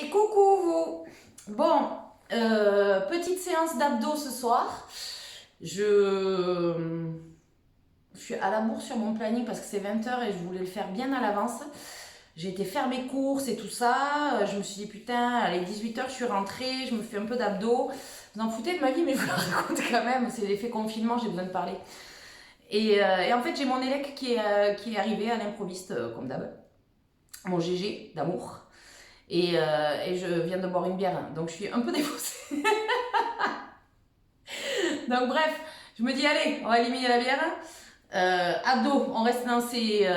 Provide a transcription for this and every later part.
Et coucou vous. Bon, petite séance d'abdos ce soir. Je suis à la bourre sur mon planning parce que c'est 20h et je voulais le faire bien à l'avance. J'ai été faire mes courses et tout ça. Je me suis dit putain, allez 18h je suis rentrée, je me fais un peu d'abdos. Vous en foutez de ma vie mais je vous la raconte quand même. C'est l'effet confinement, j'ai besoin de parler. Et en fait j'ai mon élec qui est arrivé à l'improviste comme d'hab. Mon GG d'amour. Et je viens de boire une bière, donc je suis un peu défaussée. Donc bref, je me dis allez, on va éliminer la bière. Abdos, on reste dans ces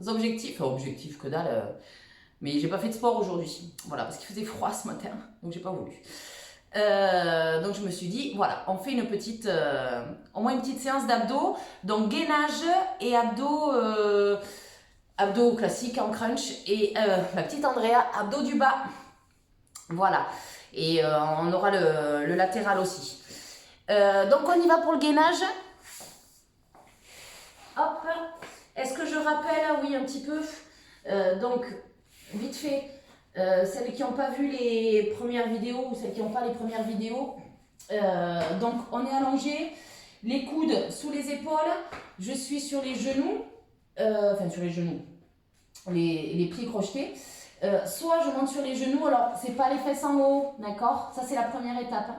objectifs. Enfin, objectifs que dalle. Mais j'ai pas fait de sport aujourd'hui. Voilà, parce qu'il faisait froid ce matin, donc j'ai pas voulu. Donc je me suis dit, voilà, on fait une petite, au moins une petite séance d'abdos. Donc gainage et abdos classiques en crunch. Et ma petite Andrea, abdos du bas. Voilà. Et on aura le latéral aussi. Donc on y va pour le gainage. Hop. Est-ce que je rappelle? Oui, un petit peu. Donc, vite fait, celles qui n'ont pas vu les premières vidéos ou celles qui n'ont pas les premières vidéos. Donc, on est allongé, les coudes sous les épaules. Je suis sur les genoux. Enfin, sur les genoux. Les pieds crochetés. Soit je monte sur les genoux, alors c'est pas les fesses en haut, d'accord? Ça c'est la première étape.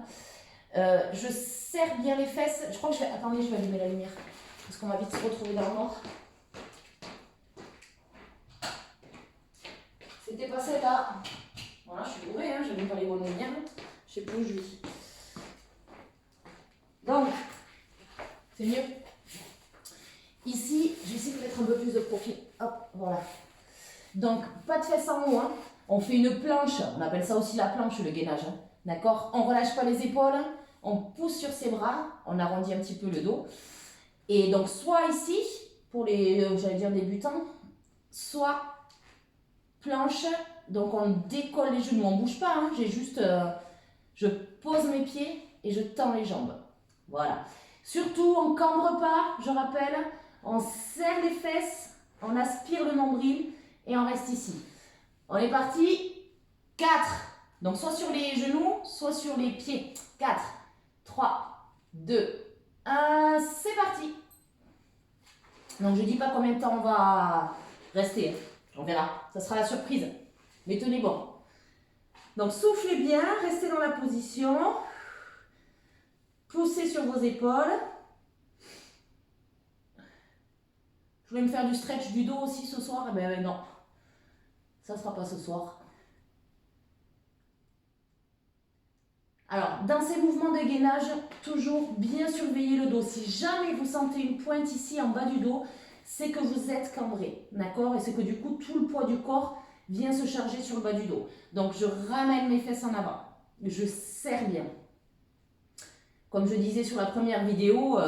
Je serre bien les fesses. Je crois que je vais. Attendez, je vais allumer la lumière. Parce qu'on va vite se retrouver dans le noir. C'était pas celle-là. Voilà, je suis bourrée, hein, j'allume pas les bonnes lumières. Je sais plus où je vis. Donc, c'est mieux. Ici, j'essaie de mettre un peu plus de profil. Hop, voilà. Donc, pas de fesses en haut, hein. On fait une planche, on appelle ça aussi la planche, le gainage, hein. D'accord? On relâche pas les épaules, on pousse sur ses bras, on arrondit un petit peu le dos. Et donc, soit ici, pour les, j'allais dire débutants, soit planche, donc on décolle les genoux, on bouge pas, hein. J'ai juste, je pose mes pieds et je tends les jambes. Voilà. Surtout, on cambre pas, je rappelle, on serre les fesses, on aspire le nombril et on reste ici. On est parti. 4. Donc soit sur les genoux, soit sur les pieds. 4, 3, 2, 1. C'est parti. Donc je ne dis pas combien de temps on va rester. On verra. Ça sera la surprise. Mais tenez bon. Donc soufflez bien, restez dans la position. Poussez sur vos épaules. Je voulais me faire du stretch du dos aussi ce soir. Eh bien non. Ça ne sera pas ce soir. Alors, dans ces mouvements de gainage, toujours bien surveiller le dos. Si jamais vous sentez une pointe ici en bas du dos, c'est que vous êtes cambré, d'accord? Et c'est que du coup, tout le poids du corps vient se charger sur le bas du dos. Donc, je ramène mes fesses en avant. Je serre bien. Comme je disais sur la première vidéo,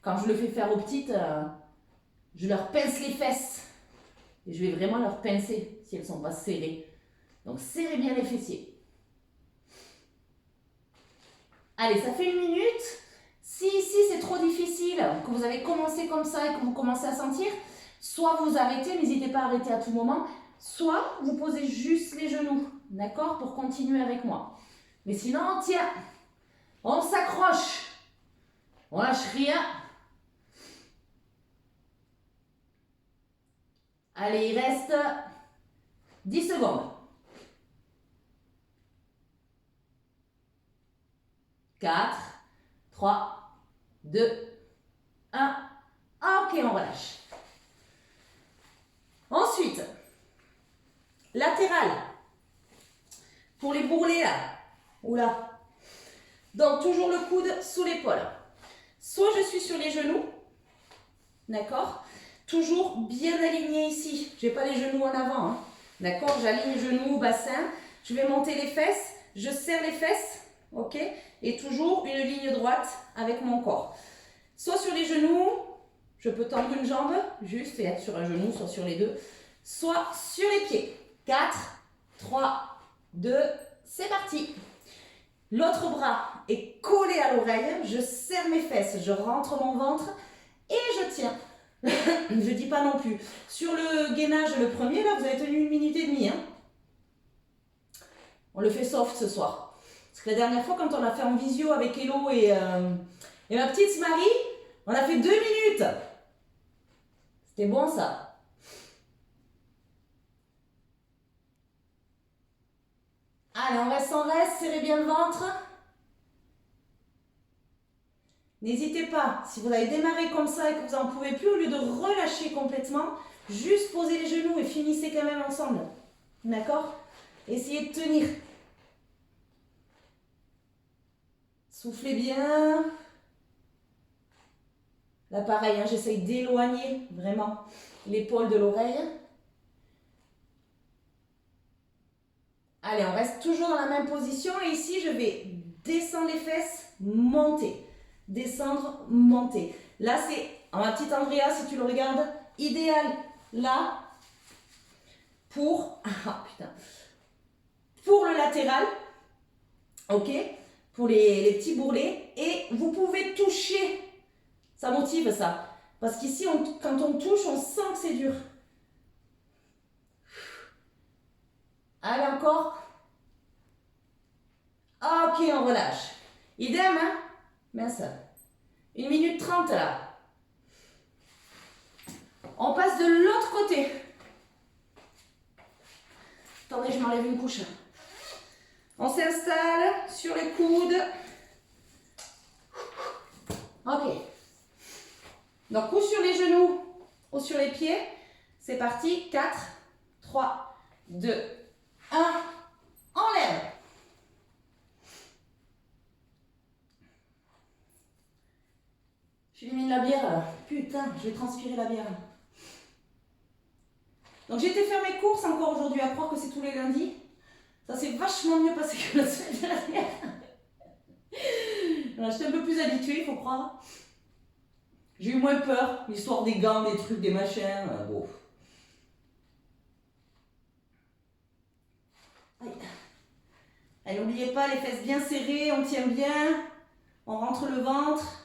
quand je le fais faire aux petites, je leur pince les fesses. Et je vais vraiment leur pincer si elles ne sont pas serrées. Donc, serrez bien les fessiers. Allez, ça fait 1 minute. Si ici c'est trop difficile, que vous avez commencé comme ça et que vous commencez à sentir, soit vous arrêtez, n'hésitez pas à arrêter à tout moment, soit vous posez juste les genoux, d'accord, pour continuer avec moi. Mais sinon, tiens, on s'accroche, on lâche rien. Allez, il reste 10 secondes. 4, 3, 2, 1. Ok, on relâche. Ensuite, latéral. Pour les bourrelets là. Oula. Donc, toujours le coude sous l'épaule. Soit je suis sur les genoux. D'accord? Toujours bien aligné ici. Je n'ai pas les genoux en avant. Hein. D'accord? J'aligne genoux, bassin. Je vais monter les fesses. Je serre les fesses. Ok? Et toujours une ligne droite avec mon corps. Soit sur les genoux, je peux tendre une jambe, juste, et être sur un genou, soit sur les deux. Soit sur les pieds. 4, 3, 2, c'est parti. L'autre bras est collé à l'oreille. Je serre mes fesses, je rentre mon ventre et je tiens. Je dis pas non plus. Sur le gainage, le premier, là, vous avez tenu 1 minute et demie. Hein. On le fait soft ce soir. Parce que la dernière fois, quand on l'a fait en visio avec Hello et ma petite Marie, on a fait 2 minutes. C'était bon ça. Allez, on reste en reste, serrez bien le ventre. N'hésitez pas, si vous avez démarré comme ça et que vous n'en pouvez plus, au lieu de relâcher complètement, juste posez les genoux et finissez quand même ensemble. D'accord? Essayez de tenir. Soufflez bien. Là, pareil, hein, j'essaye d'éloigner vraiment l'épaule de l'oreille. Allez, on reste toujours dans la même position. Et ici, je vais descendre les fesses, monter. Descendre, monter. Là, c'est, ma petite Andrea, si tu le regardes, idéal là pour, pour le latéral, ok, pour les petits bourrelets. Et vous pouvez toucher, ça motive ça. Parce qu'ici, quand on touche, on sent que c'est dur. Allez, encore. Ok, on relâche. Idem, hein? Mince. 1 minute 30 là. On passe de l'autre côté. Attendez, je m'enlève une couche. On s'installe sur les coudes. Ok. Donc, ou sur les genoux, ou sur les pieds. C'est parti. 4, 3, 2, 1. Enlève. J'élimine la bière. Putain, je vais transpirer la bière. Donc j'ai été faire mes courses encore aujourd'hui, à croire que c'est tous les lundis. Ça s'est vachement mieux passé que la semaine dernière. J'étais un peu plus habituée, il faut croire. J'ai eu moins peur, l'histoire des gants, des trucs, des machins. Bon. Allez, n'oubliez pas, les fesses bien serrées, on tient bien. On rentre le ventre.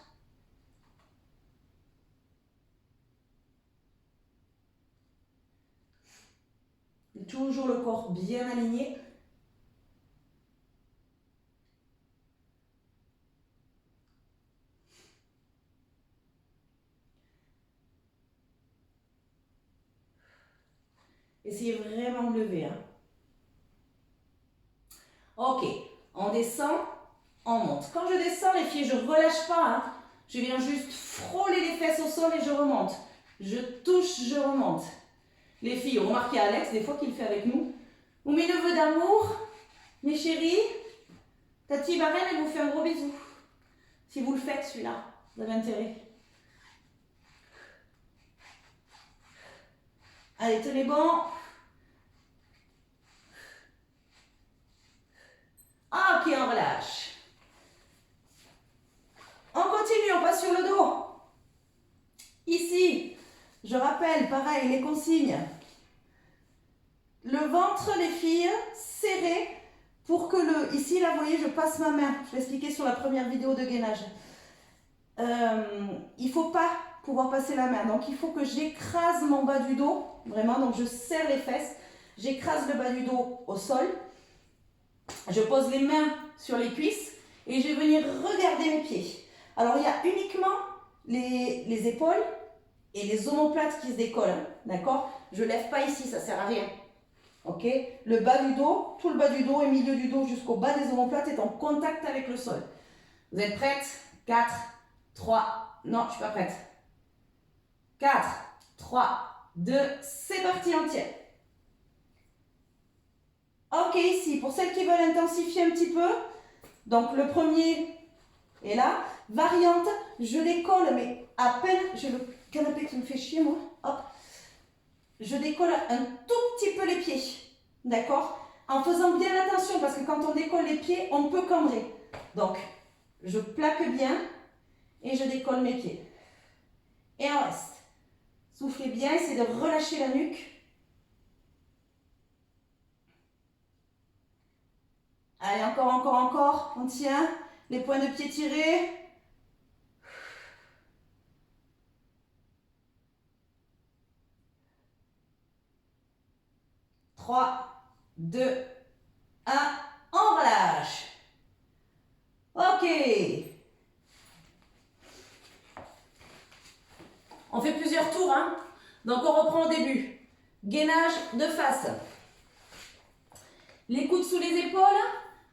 Toujours le corps bien aligné. Essayez vraiment de lever. Hein. Ok, on descend, on monte. Quand je descends, les filles, je ne relâche pas. Hein. Je viens juste frôler les fesses au sol et je remonte. Je touche, je remonte. Les filles, remarquez Alex, des fois qu'il le fait avec nous. Ou mes neveux d'amour, mes chéris, Tati Barrel, elle vous fait un gros bisou. Si vous le faites, celui-là, vous avez intérêt. Allez, tenez bon. Ok, on relâche. On continue, on passe sur le dos. Ici, je rappelle, pareil, les consignes. Le ventre, les filles, serré pour que le... Ici, là, vous voyez, je passe ma main. Je l'ai expliqué sur la première vidéo de gainage. Il ne faut pas pouvoir passer la main. Donc, il faut que j'écrase mon bas du dos. Vraiment, donc je serre les fesses. J'écrase le bas du dos au sol. Je pose les mains sur les cuisses et je vais venir regarder mes pieds. Alors, il y a uniquement les épaules et les omoplates qui se décollent. D'accord? Je ne lève pas ici, ça ne sert à rien. Ok? Le bas du dos, tout le bas du dos et milieu du dos jusqu'au bas des omoplates est en contact avec le sol. Vous êtes prêtes? 4, 3, non, je ne suis pas prête. 4, 3, 2, c'est parti, on tient. Ok, ici, pour celles qui veulent intensifier un petit peu, donc le premier est là. Variante, je décolle, mais à peine, j'ai le canapé qui me fait chier, moi. Hop. Je décolle un tout petit peu les pieds. D'accord? En faisant bien attention, parce que quand on décolle les pieds, on peut cambrer. Donc, je plaque bien et je décolle mes pieds. Et on reste. Soufflez bien, essayez de relâcher la nuque. Allez, encore, encore, encore. On tient. Les points de pied tirés. Trois, 2, 1. relâche. Ok. On fait plusieurs tours, hein. Donc on reprend au début. Gainage de face. Les coudes sous les épaules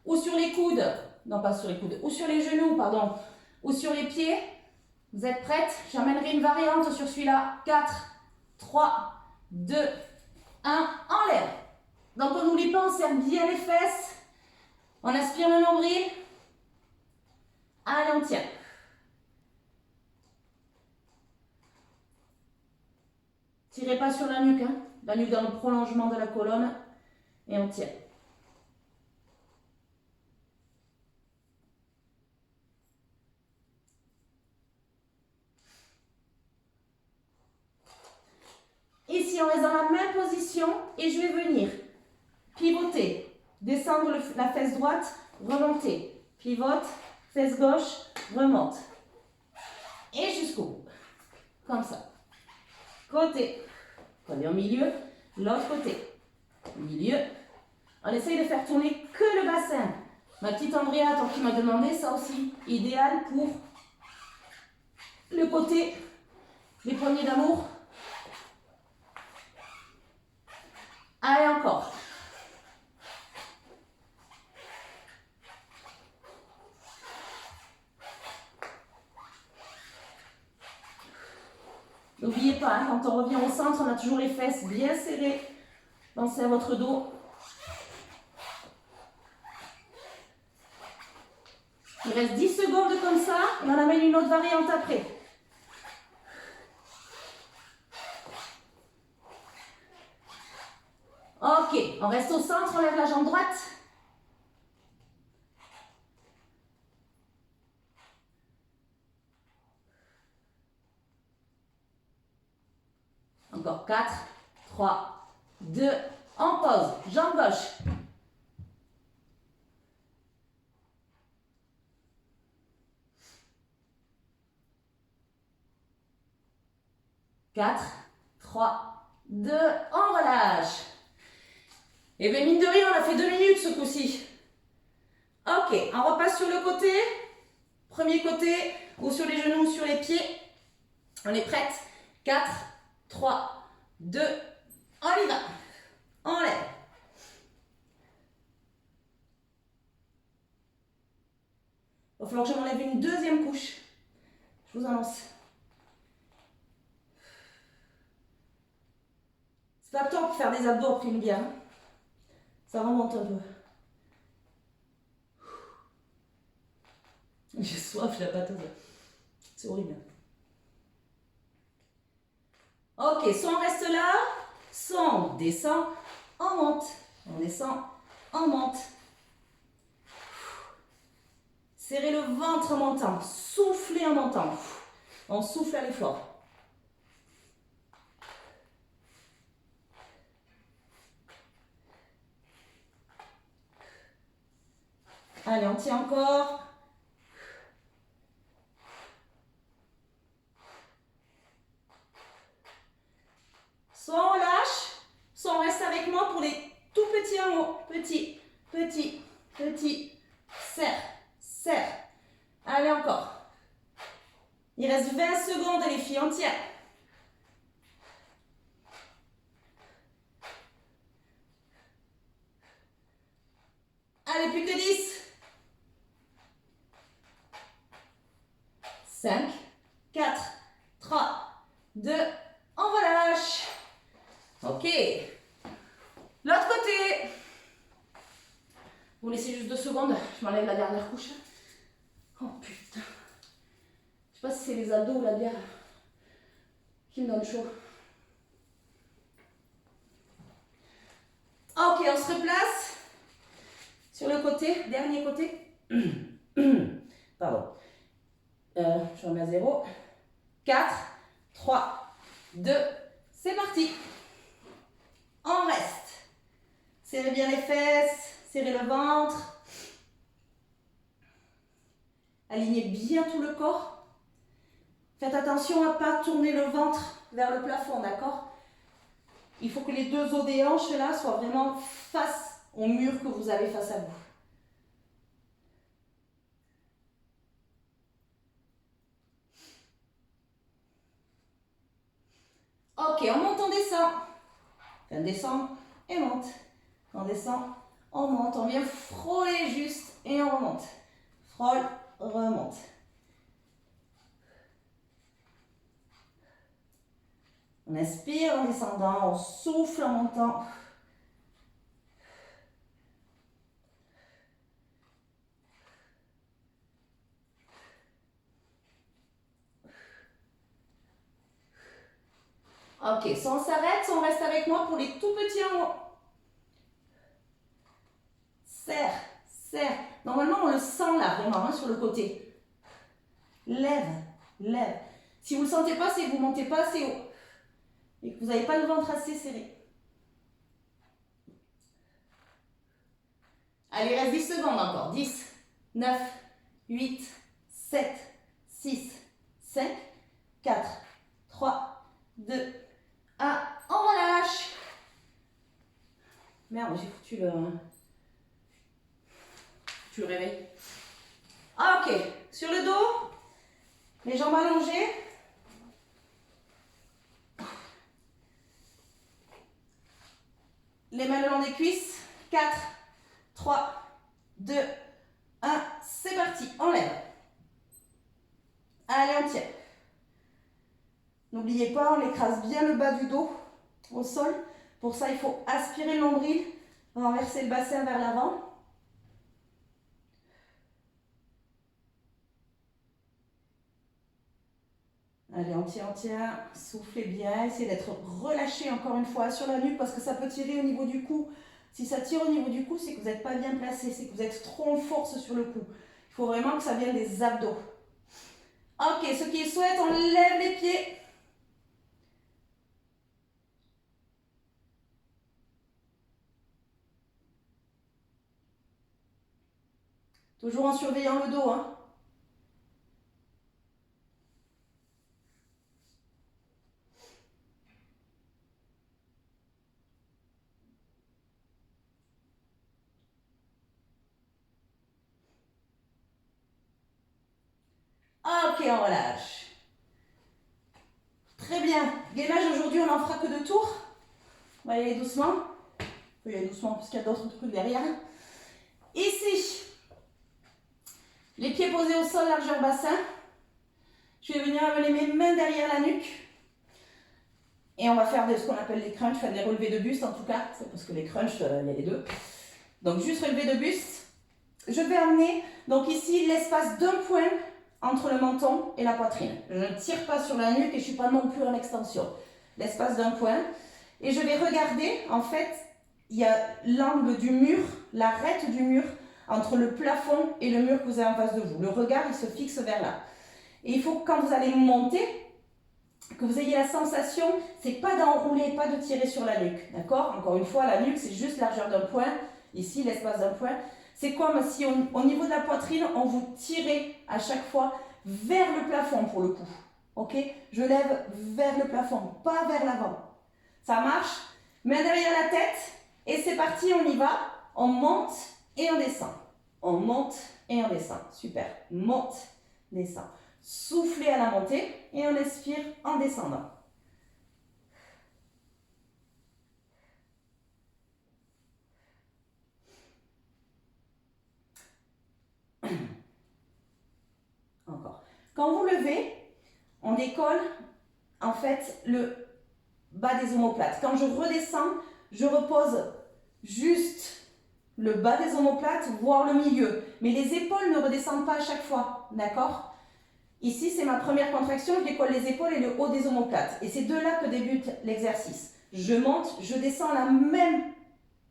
ou sur les coudes. Non, pas sur les coudes. Ou sur les genoux, pardon. Ou sur les pieds. Vous êtes prêtes? J'emmènerai une variante sur celui-là. 4, 3, 2, 1. En l'air. Donc on n'oublie pas, on serre bien les fesses. On aspire le nombril. Allez, on tient. Tirez pas sur la nuque, hein. La nuque dans le prolongement de la colonne. Et on tient. Ici, on reste dans la même position et je vais venir pivoter, descendre la fesse droite, remonter, pivote, fesse gauche, remonte. Et jusqu'au bout. Comme ça. Côté. Collez au milieu, l'autre côté. Milieu. On essaye de faire tourner que le bassin. Ma petite Andrea, tant qu'il m'a demandé, ça aussi, idéal pour le côté, les poignées d'amour. Allez, encore. N'oubliez pas, hein, quand on revient au centre, on a toujours les fesses bien serrées. Pensez à votre dos. Il reste 10 secondes comme ça et on amène une autre variante après. Ok, on reste au centre, on lève la jambe droite. Encore 4, 3, 2, on pose, jambe gauche. Quatre, 3, 2, on relâche. Et bien mine de rien, on a fait 2 minutes ce coup-ci. Ok, on repasse sur le côté. Premier côté, ou sur les genoux ou sur les pieds. On est prête. 4, 3, 2, on y va. On lève. Il va falloir que je m'enlève une deuxième couche. Je vous annonce. C'est pas temps pour faire des abdos après une bière. Ça remonte un peu. J'ai soif, j'ai la patate. C'est horrible. Ok, soit on reste là, soit on descend, on monte. On descend, on monte. Serrez le ventre en montant. Soufflez en montant. On souffle à l'effort. Allez, on tient encore. Soit on lâche, soit on reste avec moi pour les tout petits en haut. Petit, petit, petit. Serre, serre. Allez, encore. Il reste 20 secondes, les filles, on tient. Allez, plus que 10. 5, 4, 3, 2, on relâche. Ok. L'autre côté. Vous laissez juste 2 secondes. Je m'enlève la dernière couche. Oh putain. Je sais pas si c'est les abdos ou la bière qui me donne chaud. Ok, on se replace. Sur le côté, dernier côté. Pardon. Je remets à 0. 4, 3, 2, c'est parti. On reste. Serrez bien les fesses, serrez le ventre. Alignez bien tout le corps. Faites attention à ne pas tourner le ventre vers le plafond, d'accord? Il faut que les 2 os des hanches là soient vraiment face au mur que vous avez face à vous. Ok, on monte, on descend. On descend et monte. On descend, on monte. On vient frôler juste et on remonte. Frôle, remonte. On inspire en descendant, on souffle en montant. Ok, soit on s'arrête, soit on reste avec moi pour les tout petits en haut. Serre, serre. Normalement, on le sent là, vraiment, hein, sur le côté. Lève, lève. Si vous ne le sentez pas, c'est que vous ne montez pas assez haut. Et que vous n'avez pas le ventre assez serré. Allez, il reste 10 secondes encore. 10, 9, 8, 7, 6, 5, 4, 3, 2, 1. On relâche. Merde, j'ai foutu le réveil. Ok, sur le dos, les jambes allongées. Les mains le long des cuisses. 4, 3, 2, 1. C'est parti, on lève. Allez, on tient. N'oubliez pas, on écrase bien le bas du dos au sol. Pour ça, il faut aspirer le nombril, renverser le bassin vers l'avant. Allez, on tient, soufflez bien, essayez d'être relâché encore une fois sur la nuque parce que ça peut tirer au niveau du cou. Si ça tire au niveau du cou, c'est que vous n'êtes pas bien placé, c'est que vous êtes trop en force sur le cou. Il faut vraiment que ça vienne des abdos. Ok, ceux qui le souhaitent, on lève les pieds. Toujours en surveillant le dos, hein. Ok, on relâche. Très bien. Gainage aujourd'hui, on n'en fera que 2 tours. On va y aller doucement. On peut y aller doucement parce qu'il y a d'autres trucs derrière. Ici, les pieds posés au sol, largeur bassin. Je vais venir amener mes mains derrière la nuque. Et on va faire ce qu'on appelle les crunchs, enfin des relevés de buste en tout cas, parce que les crunchs, il y a les deux. Donc juste relevé de buste. Je vais amener, donc ici, l'espace d'un point entre le menton et la poitrine. Je ne tire pas sur la nuque et je ne suis pas non plus en extension. L'espace d'un point. Et je vais regarder, en fait, il y a l'angle du mur, l'arête du mur, entre le plafond et le mur que vous avez en face de vous. Le regard, il se fixe vers là. Et il faut que quand vous allez monter, que vous ayez la sensation, c'est pas d'enrouler, pas de tirer sur la nuque. D'accord? Encore une fois, la nuque, c'est juste largeur d'un point. Ici, l'espace d'un point. C'est comme si au niveau de la poitrine, on vous tirait à chaque fois vers le plafond pour le coup. Ok? Je lève vers le plafond, pas vers l'avant. Ça marche? Main derrière la tête. Et c'est parti, on y va. On monte et on descend. On monte et on descend. Super. Monte, descend. Soufflez à la montée et on expire en descendant. Encore. Quand vous levez, on décolle en fait le bas des omoplates. Quand je redescends, je repose juste le bas des omoplates, voire le milieu. Mais les épaules ne redescendent pas à chaque fois, d'accord? Ici, c'est ma première contraction, je décolle les épaules et le haut des omoplates. Et c'est de là que débute l'exercice. Je monte, je descends à la même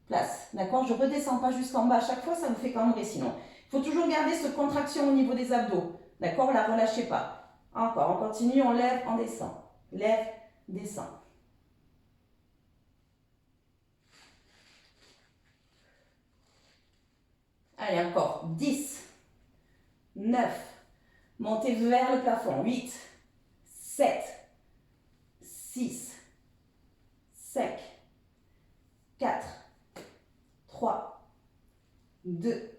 place, d'accord? Je ne redescends pas jusqu'en bas à chaque fois, ça vous fait cambrer sinon. Il faut toujours garder cette contraction au niveau des abdos, d'accord? La relâchez pas. Encore, on continue, on lève, on descend. Lève, descend. Allez, encore. 10, 9, montez vers le plafond. 8, 7, 6, 5, 4, 3, 2,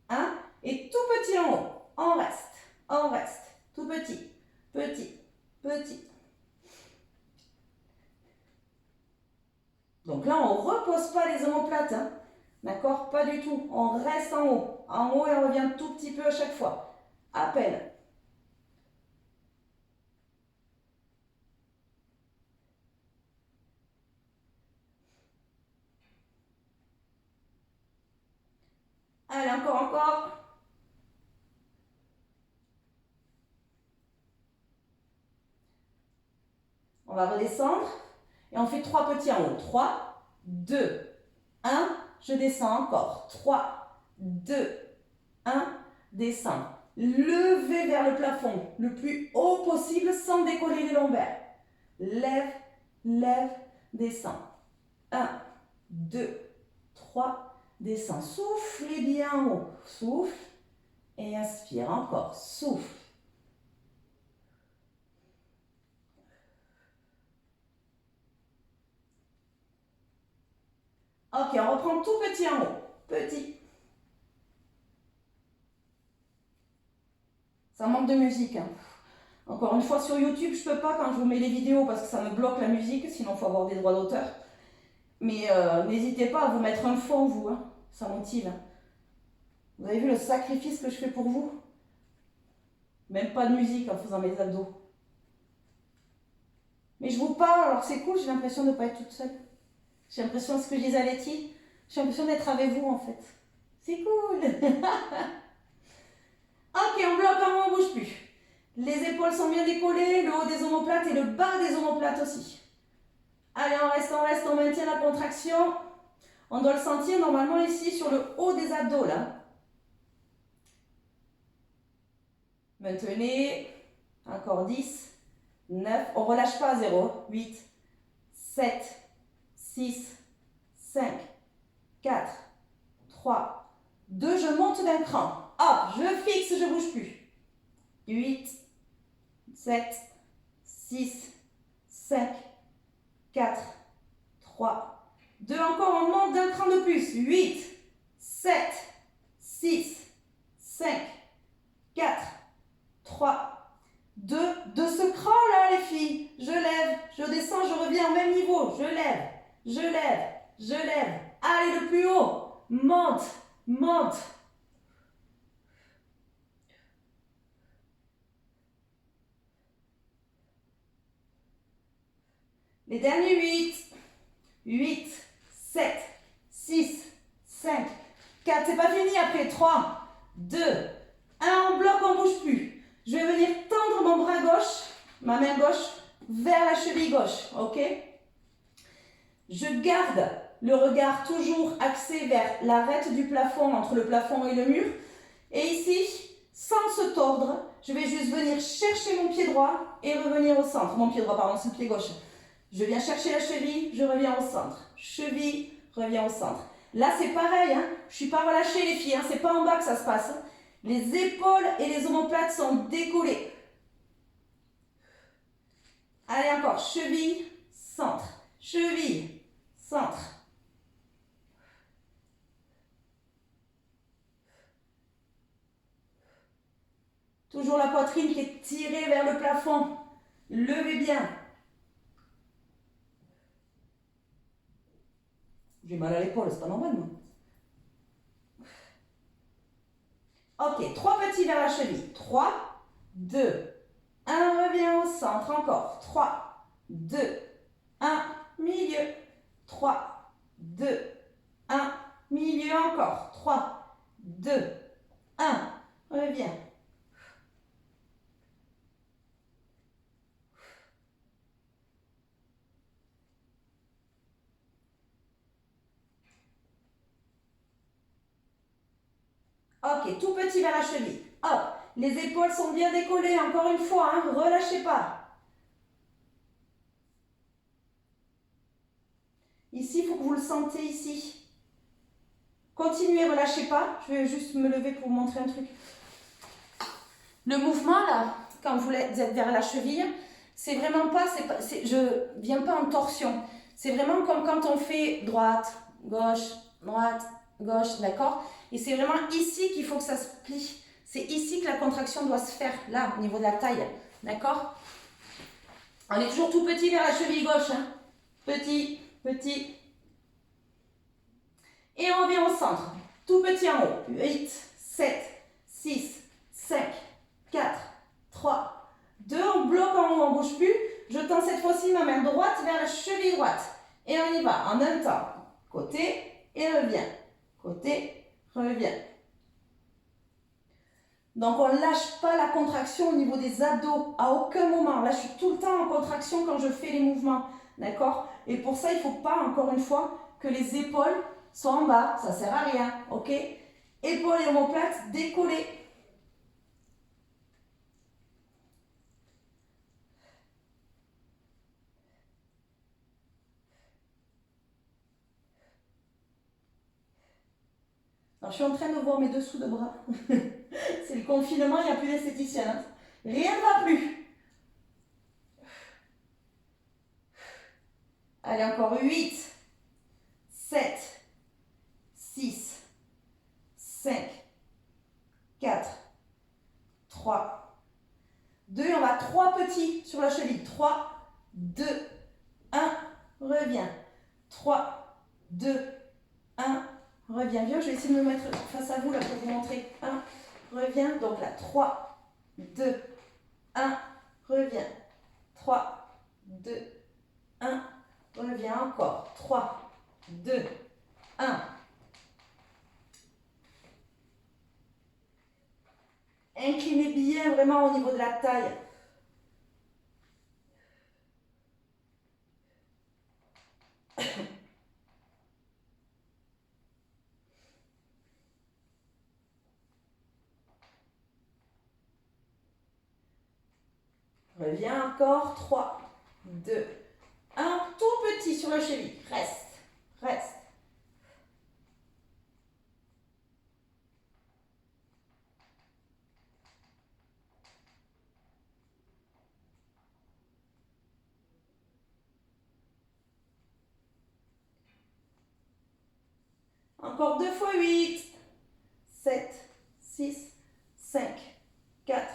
1. Et tout petit en haut. On reste, tout petit, petit, petit. Donc là, on ne repose pas les omoplates, hein. D'accord? Pas du tout. On reste en haut. En haut et on revient tout petit peu à chaque fois. À peine. Allez, encore, encore. On va redescendre. Et on fait 3 petits en haut. 3, 2, 1. Je descends encore. 3, 2, 1. Descends. Levez vers le plafond le plus haut possible sans décoller les lombaires. Lève, lève, descends. 1, 2, 3, descends. Soufflez bien en haut. Souffle et inspire encore. Souffle. Ok, on reprend tout petit en haut. Petit. Ça manque de musique, hein. Encore une fois, sur YouTube, je ne peux pas quand je vous mets les vidéos parce que ça me bloque la musique, sinon il faut avoir des droits d'auteur. Mais n'hésitez pas à vous mettre un fond, vous, hein. Ça motive. Vous avez vu le sacrifice que je fais pour vous? Même pas de musique en faisant mes abdos. Mais je vous parle, alors c'est cool, j'ai l'impression de ne pas être toute seule. J'ai l'impression, ce que je disais à Letty, j'ai l'impression d'être avec vous en fait. C'est cool. Ok, on bloque en haut, on ne bouge plus. Les épaules sont bien décollées, le haut des omoplates et le bas des omoplates aussi. Allez, on reste, on maintient la contraction. On doit le sentir normalement ici sur le haut des abdos là. Maintenez. Encore 10, 9. On ne relâche pas à 0. 8, 7, 6, 5, 4, 3, 2. Je monte d'un cran. Hop, je fixe, je ne bouge plus. 8, 7, 6, 5, 4, 3, 2. Encore, on monte d'un cran de plus. 8, 7, 6, 5, 4, 3, 2. De ce cran là, les filles, je lève, je descends, je reviens au même niveau. Je lève, je lève, je lève. Allez, le plus haut. Monte, monte. Les derniers 8, 8, 7, 6, 5, 4. C'est pas fini après. 3, 2, 1. On bloque, on ne bouge plus. Je vais venir tendre mon bras gauche, ma main gauche, vers la cheville gauche. Ok? Je garde le regard toujours axé vers l'arête du plafond, entre le plafond et le mur. Et ici, sans se tordre, je vais juste venir chercher mon pied droit et revenir au centre. Mon pied droit, pardon, c'est le pied gauche. Je viens chercher la cheville, je reviens au centre. Cheville, reviens au centre. Là, c'est pareil, hein. Je ne suis pas relâchée, les filles, hein. C'est pas en bas que ça se passe, hein. Les épaules et les omoplates sont décollées. Allez, encore. Cheville, centre. Cheville, centre. Toujours la poitrine qui est tirée vers le plafond. Levez bien. J'ai mal à l'épaule, c'est pas normal, moi. Ok, 3 petits vers la cheville. 3, 2, 1, reviens au centre. Encore. 3, 2, 1, milieu. 3, 2, 1, milieu encore. 3, 2, 1, reviens. Ok, tout petit vers la cheville. Hop, les épaules sont bien décollées, encore une fois, hein, relâchez pas. Ici, il faut que vous le sentez ici. Continuez, relâchez pas. Je vais juste me lever pour vous montrer un truc. Le mouvement là, quand vous êtes vers la cheville, c'est vraiment pas, je viens pas en torsion. C'est vraiment comme quand on fait droite, gauche, d'accord? Et c'est vraiment ici qu'il faut que ça se plie. C'est ici que la contraction doit se faire, là, au niveau de la taille, d'accord? On est toujours tout petit vers la cheville gauche, hein? Petit, petit, Et on revient au centre. Tout petit en haut. 8, 7, 6, 5, 4, 3, 2. On bloque en haut, on ne bouge plus. Je tends cette fois-ci ma main droite vers la cheville droite. Et on y va en un temps. Côté et revient. Côté, revient. Donc on ne lâche pas la contraction au niveau des abdos à aucun moment. Là, je suis tout le temps en contraction quand je fais les mouvements. D'accord? Et pour ça, il ne faut pas, encore une fois, que les épaules soient en bas. Ça ne sert à rien. Ok? Épaules et omoplates décollées. Alors, je suis en train de voir mes dessous de bras. C'est le confinement, il n'y a plus d'esthéticienne. Hein. Rien ne va plus. Allez, encore 8, 7, 6, 5, 4, 3, 2. On va 3 petits sur la cheville. 3, 2, 1. Reviens. 3, 2, 1. Reviens. Viens, je vais essayer de me mettre face à vous là pour vous montrer. 1. Reviens. Donc là, 3, 2, 1. Reviens. 3, 2, 1. Reviens encore. 3, 2, 1. Inclinez bien vraiment au niveau de la taille. Reviens encore. 3, 2, 1. Tout petit sur la cheville. Reste. Reste. Encore 2 fois 8. 7, 6, 5, 4,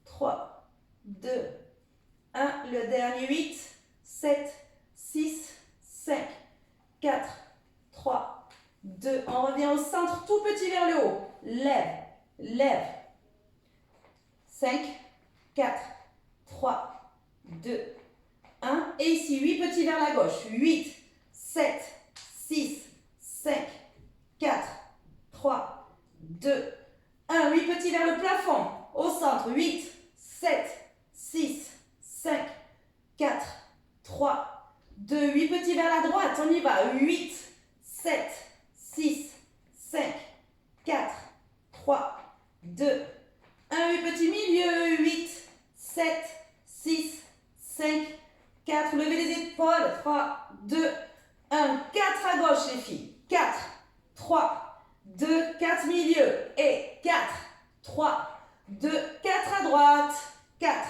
3, 2, 1. Le dernier 8, 7, 6, 5, 4, 3, 2. On revient au centre, tout petit vers le haut. Lève, lève. 5, 4, 3, 2, 1. Et ici, 8 petits vers la gauche. 8, 7, 6, 5, 4, 3, 2, 1. 8 petits vers le plafond. Au centre, 8, 7, 6, 5, 4, 3, 2. 8 petits vers la droite. On y va. 8, 7, 6, 5, 4, 3, 2, 1. 8 petits milieux. 8, 7, 6, 5, 4. Levez les épaules. 3, 2, 1. 4 à gauche, les filles. 4, 3, 2, 4 milieux. Et 4, 3, 2, 4 à droite. 4,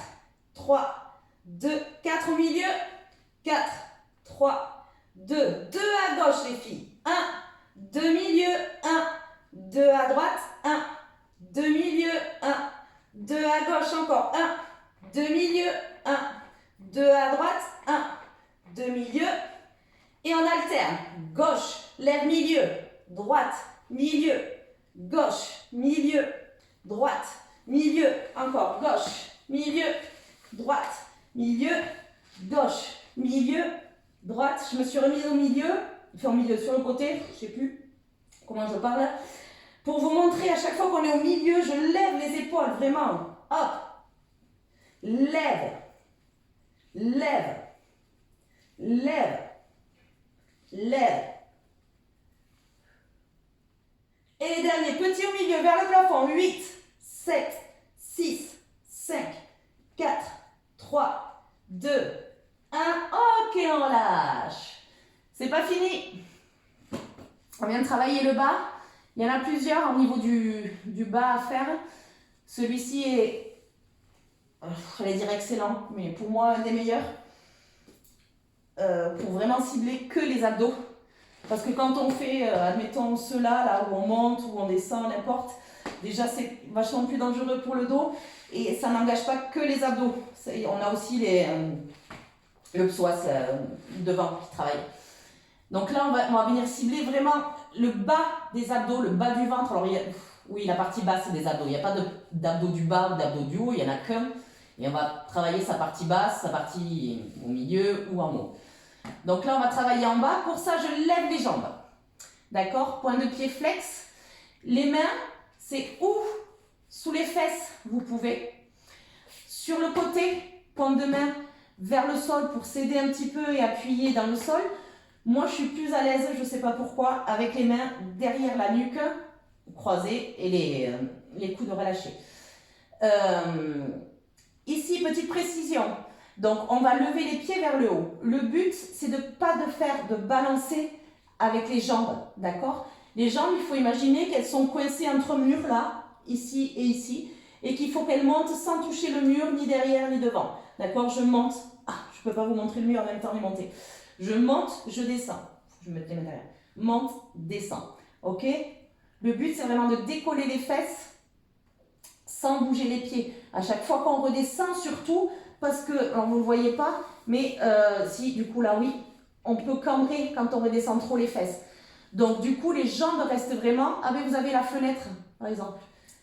3, 2, 4 au milieu. 4, 3, 2. 2 à gauche, les filles. 1, 2 milieux. 1, 2 à droite. 1, 2 milieux. 1, 2 à gauche encore. 1, 2 milieux. 1, 2 à droite. 1, 2 milieux. Et on alterne. Gauche, lève milieu. Droite, milieu. Gauche, milieu. Droite, milieu. Encore. Gauche, milieu. Droite, milieu. Gauche, milieu. Droite. Je me suis remise au milieu. Enfin, au milieu, sur le côté. Je ne sais plus comment je parle. Pour vous montrer, à chaque fois qu'on est au milieu, je lève les épaules. Vraiment. Hop. Lève. Lève. Lève. Lève. Et les derniers petits au milieu vers le plafond. 8, 7, 6, 5, 4, 3, 2, 1. Ok, on lâche. C'est pas fini. On vient de travailler le bas. Il y en a plusieurs au niveau du bas à faire. Celui-ci est, j'allais dire excellent, mais pour moi un des meilleurs. Pour vraiment cibler que les abdos. Parce que quand on fait, admettons ceux-là, là où on monte, où on descend, n'importe, déjà c'est vachement plus dangereux pour le dos et ça n'engage pas que les abdos. On a aussi le psoas devant qui travaille. Donc là, on va venir cibler vraiment le bas des abdos, le bas du ventre. Alors, oui, la partie basse des abdos. Il n'y a pas d'abdos du bas ou d'abdos du haut, il n'y en a qu'un. Et on va travailler sa partie basse, sa partie au milieu ou en haut. Donc là, on va travailler en bas. Pour ça, je lève les jambes. D'accord? Point de pied flex. Les mains, c'est ou sous les fesses, vous pouvez. Sur le côté, paume de main vers le sol pour s'aider un petit peu et appuyer dans le sol. Moi, je suis plus à l'aise, je ne sais pas pourquoi, avec les mains derrière la nuque, croisées et les coudes relâchés. Ici, petite précision. Donc, on va lever les pieds vers le haut. Le but, c'est de pas de balancer avec les jambes, d'accord? Les jambes, il faut imaginer qu'elles sont coincées entre murs, là, ici, et qu'il faut qu'elles montent sans toucher le mur, ni derrière, ni devant. D'accord? Je monte. Ah, je ne peux pas vous montrer le mur en même temps, les monter. Je monte, je descends. Je vais mettre les mains derrière. Monte, descends. Ok? Le but, c'est vraiment de décoller les fesses sans bouger les pieds. À chaque fois qu'on redescend, surtout, parce que, alors vous ne le voyez pas, mais si, du coup, là, oui, on peut cambrer quand on redescend trop les fesses. Donc, du coup, les jambes restent vraiment... Ah, mais vous avez la fenêtre, par exemple.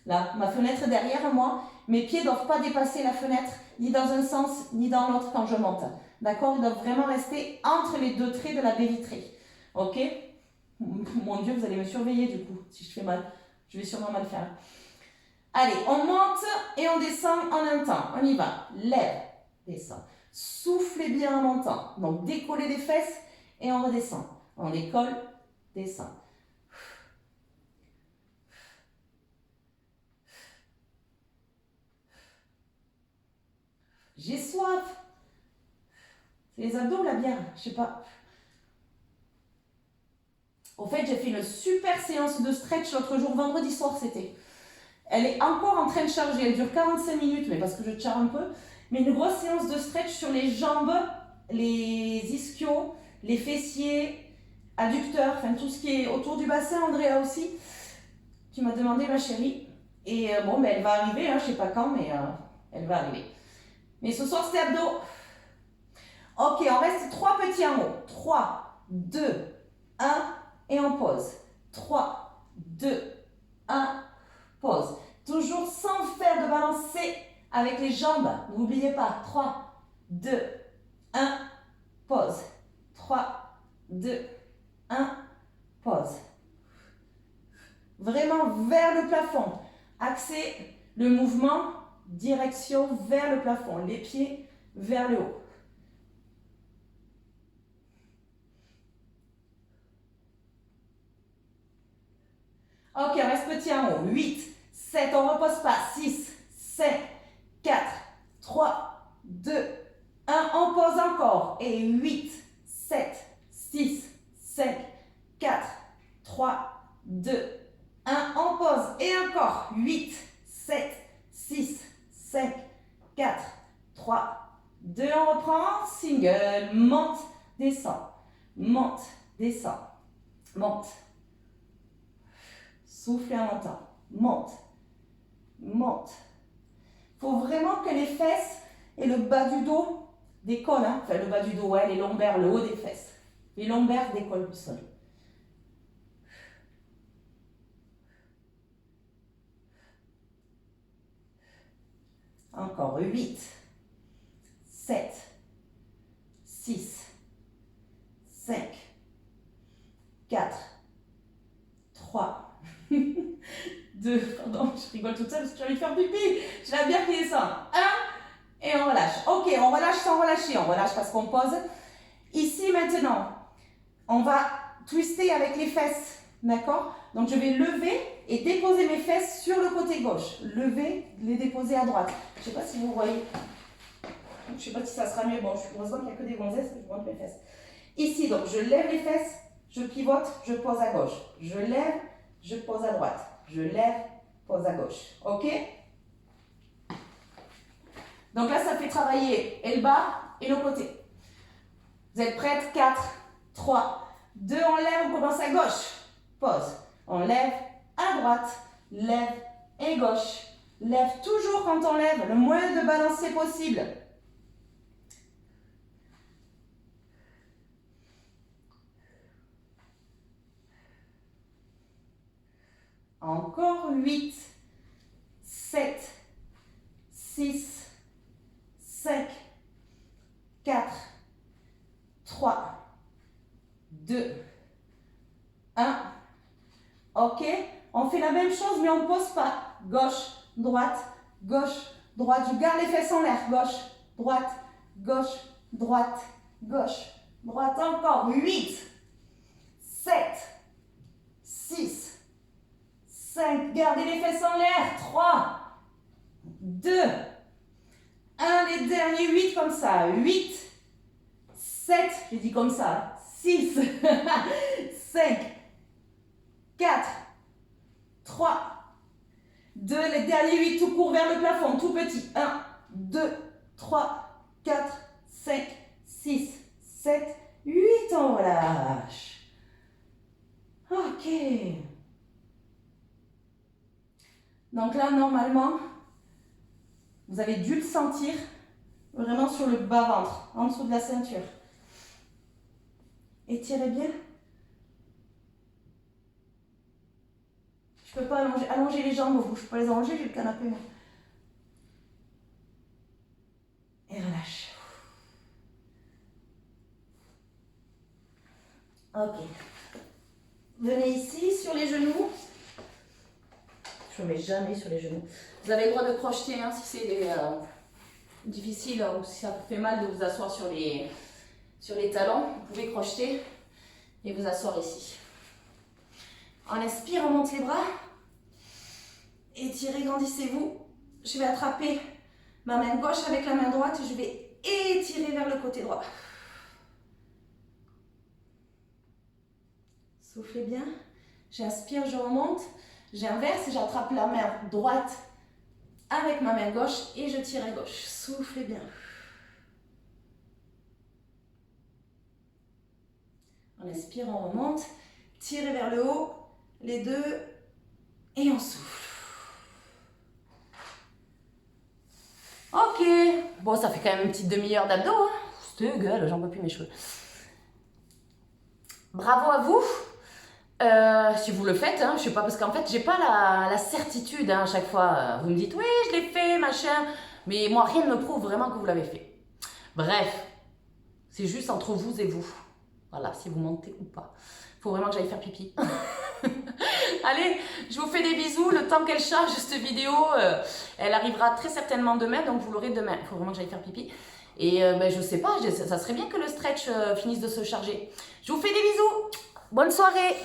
Là, ma fenêtre derrière moi, mes pieds ne doivent pas dépasser la fenêtre, ni dans un sens, ni dans l'autre quand je monte. D'accord? Ils doivent vraiment rester entre les deux traits de la baie vitrée. Ok? Mon Dieu, vous allez me surveiller du coup, si je fais mal. Je vais sûrement mal faire. Allez, on monte et on descend en un temps. On y va. Lève, descend. Soufflez bien en montant. Donc, décollez les fesses et on redescend. On décolle, descend. J'ai soif. C'est les abdos ou la bière? Je sais pas. Au fait, j'ai fait une super séance de stretch l'autre jour, vendredi soir c'était. Elle est encore en train de charger, elle dure 45 minutes, mais parce que je charge un peu. Mais une grosse séance de stretch sur les jambes, les ischios, les fessiers, adducteurs, enfin tout ce qui est autour du bassin. Andrea aussi, qui m'a demandé, ma chérie. Et bon, ben, elle va arriver, hein, je sais pas quand, mais elle va arriver. Mais ce soir, c'était abdos. Ok, on reste 3 petits en haut. 3, 2, 1, et on pose. 3, 2, 1, pose. Toujours sans faire de balancer avec les jambes. N'oubliez pas. 3, 2, 1, pose. 3, 2, 1, pose. Vraiment vers le plafond. Axez le mouvement, direction vers le plafond. Les pieds vers le haut. Ok, on reste petit en haut. 8, 7, on ne repose pas. 6, 5, 4, 3, 2, 1. On pose encore. Et 8, 7, 6, 5, 4, 3, 2, 1. On pose. Et encore. 8, 7, 6, 5, 4, 3, 2. On reprend. Single. Monte, descend. Monte, descend. Monte. Soufflez en montant. Monte. Monte. Il faut vraiment que les fesses et le bas du dos décollent. Hein. Enfin, le bas du dos, ouais, les lombaires, le haut des fesses. Les lombaires décollent du sol. Encore 8, 7, 6, 5, 4, 3, 2, pardon, je rigole toute seule parce que j'ai envie de faire pipi. J'ai la bière qui descend. 1, et on relâche. Ok, on relâche sans relâcher. On relâche parce qu'on pose. Ici, maintenant, on va twister avec les fesses. D'accord? Donc, je vais lever et déposer mes fesses sur le côté gauche. Lever, les déposer à droite. Je ne sais pas si vous voyez. Je ne sais pas si ça sera mieux. Bon, heureusement qu'il n'y a que des gonzesses. Je monte mes fesses. Ici, donc, je lève les fesses. Je pivote, je pose à gauche. Je lève, je pose à droite. Je lève, pose à gauche. Ok? Donc là, ça fait travailler et le bas et le côté. Vous êtes prêtes? 4, 3, 2, on lève, on commence à gauche. Pose. On lève à droite, lève et gauche. Lève toujours quand on lève, le moins de balancer possible. Encore 8, 7, 6, 5, 4, 3, 2, 1. Ok, on fait la même chose mais on ne pose pas. Gauche, droite, gauche, droite. Je garde les fesses en l'air. Gauche, droite, gauche, droite, gauche, droite. Encore 8, 7, 6, 5. Gardez les fesses en l'air. 3, 2, 1. Les derniers 8 comme ça. 8, 7. J'ai dit comme ça. 6, 5, 4, 3, 2, les derniers 8, tout court vers le plafond, tout petit. 1, 2, 3, 4, 5, 6, 7, 8, on relâche. Ok. Donc là, normalement, vous avez dû le sentir vraiment sur le bas-ventre, en dessous de la ceinture. Étirez bien. Je ne peux pas allonger les jambes, je ne peux pas les allonger, j'ai le canapé. Moi. Et relâche. Ok. Venez ici, sur les genoux. Je ne mets jamais sur les genoux. Vous avez le droit de crocheter hein, si c'est difficile ou si ça vous fait mal de vous asseoir sur les talons. Vous pouvez crocheter et vous asseoir ici. On inspire, on monte les bras. Étirez, grandissez-vous. Je vais attraper ma main gauche avec la main droite et je vais étirer vers le côté droit. Soufflez bien. J'inspire, je remonte. J'inverse et j'attrape la main droite avec ma main gauche et je tire à gauche. Soufflez bien. On inspire, on remonte. Tirez vers le haut. Les deux. Et on souffle. Ok. Bon, ça fait quand même une petite demi-heure d'abdos. Hein. C'était gueule, j'en peux plus mes cheveux. Bravo à vous. Si vous le faites, hein, je sais pas, parce qu'en fait, j'ai pas la certitude hein, à chaque fois. Vous me dites, oui, je l'ai fait, machin. Mais moi, rien ne me prouve vraiment que vous l'avez fait. Bref, c'est juste entre vous et vous. Voilà, si vous mentez ou pas. Il faut vraiment que j'aille faire pipi. Allez, je vous fais des bisous. Le temps qu'elle charge cette vidéo, elle arrivera très certainement demain, donc vous l'aurez demain. Il faut vraiment que j'aille faire pipi. Et ben, je sais pas, ça serait bien que le stretch finisse de se charger. Je vous fais des bisous. Bonne soirée.